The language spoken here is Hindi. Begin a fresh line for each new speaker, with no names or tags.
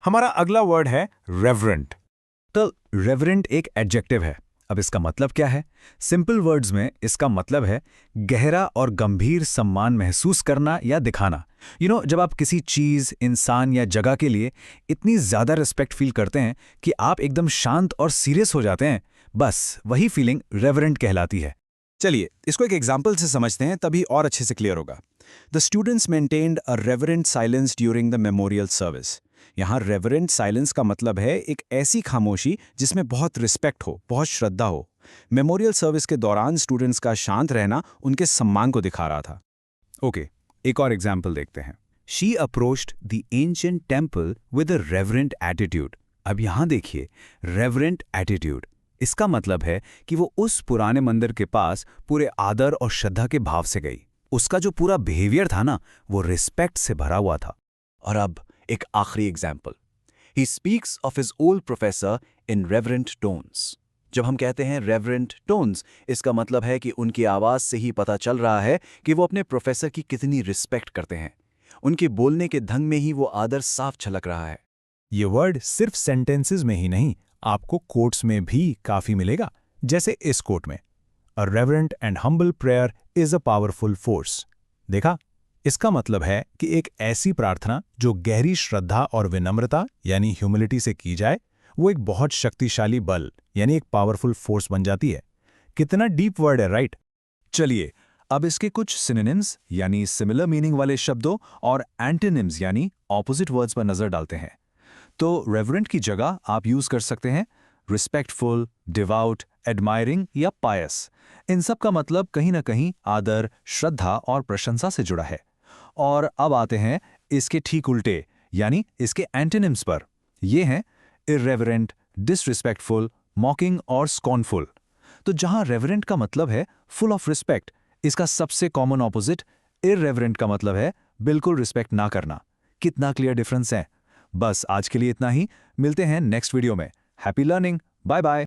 हमारा अगला वर्ड है रेवरेंट।
तो रेवरेंट एक एडजेक्टिव है। अब इसका मतलब क्या है? सिंपल वर्ड्स में इसका मतलब है गहरा और गंभीर सम्मान महसूस करना या दिखाना। जब आप किसी चीज़, इंसान या जगह के लिए इतनी ज़्यादा रिस्पेक्ट फील करते हैं कि आप एकदम शांत और सीरियस हो जाते हैं, बस वही फीलिंग रेवरेंट कहलाती है।
चलिए इसको एक एग्जाम्पल से समझते हैं, तभी और अच्छे से क्लियर होगा। The students maintained a reverent silence during the memorial service. यहाँ रेवरेंट साइलेंस का मतलब है एक ऐसी खामोशी जिसमें बहुत रिस्पेक्ट हो, बहुत श्रद्धा हो। मेमोरियल सर्विस के दौरान स्टूडेंट्स का शांत रहना उनके सम्मान को दिखा रहा था।
ओके, एक और एग्जाम्पल देखते हैं। She approached the ancient temple with a reverent attitude. अब यहाँ देखिए, रेवरेंट एटीट्यूड, इसका मतलब है कि वो उस पुराने मंदिर के पास पूरे आदर और श्रद्धा के भाव से गई। उसका जो पूरा बिहेवियर था ना, वो रिस्पेक्ट से भरा हुआ था।
और अब एक आखिरी example. He speaks of his old professor in reverent tones. जब हम कहते हैं रेवरेंट टोन्स, इसका मतलब है कि उनकी आवाज से ही पता चल रहा है कि वो अपने प्रोफेसर की कितनी रिस्पेक्ट करते हैं। उनके बोलने के ढंग में ही वो आदर साफ झलक रहा है।
ये वर्ड सिर्फ सेंटेंसेस में ही नहीं, आपको कोट्स में भी काफी मिलेगा। जैसे इस कोट में, a reverent and humble prayer is a powerful force. देखा, इसका मतलब है कि एक ऐसी प्रार्थना जो गहरी श्रद्धा और विनम्रता यानी ह्यूमिलिटी से की जाए, वो एक बहुत शक्तिशाली बल यानी एक पावरफुल फोर्स बन जाती है। कितना डीप वर्ड है, राइट?
चलिए अब इसके कुछ सिनोनिम्स यानी सिमिलर मीनिंग वाले शब्दों और एंटोनिम्स यानी ऑपोजिट वर्ड्स पर नजर डालते हैं। तो रेवरेंट की जगह आप यूज कर सकते हैं रिस्पेक्टफुल, डिवाउट, एडमायरिंग या पायस। इन सब का मतलब कहीं ना कहीं आदर, श्रद्धा और प्रशंसा से जुड़ा है। और अब आते हैं इसके ठीक उल्टे यानी इसके एंटोनिम्स पर। ये हैं इर्रेवरेंट, डिसरिस्पेक्टफुल, मॉकिंग और स्कॉर्नफुल। तो जहां रेवरेंट का मतलब है फुल ऑफ रिस्पेक्ट, इसका सबसे कॉमन ऑपोजिट इर्रेवरेंट का मतलब है बिल्कुल रिस्पेक्ट ना करना। कितना क्लियर डिफरेंस है। बस आज के लिए इतना ही। मिलते हैं नेक्स्ट वीडियो में। Happy learning. Bye bye.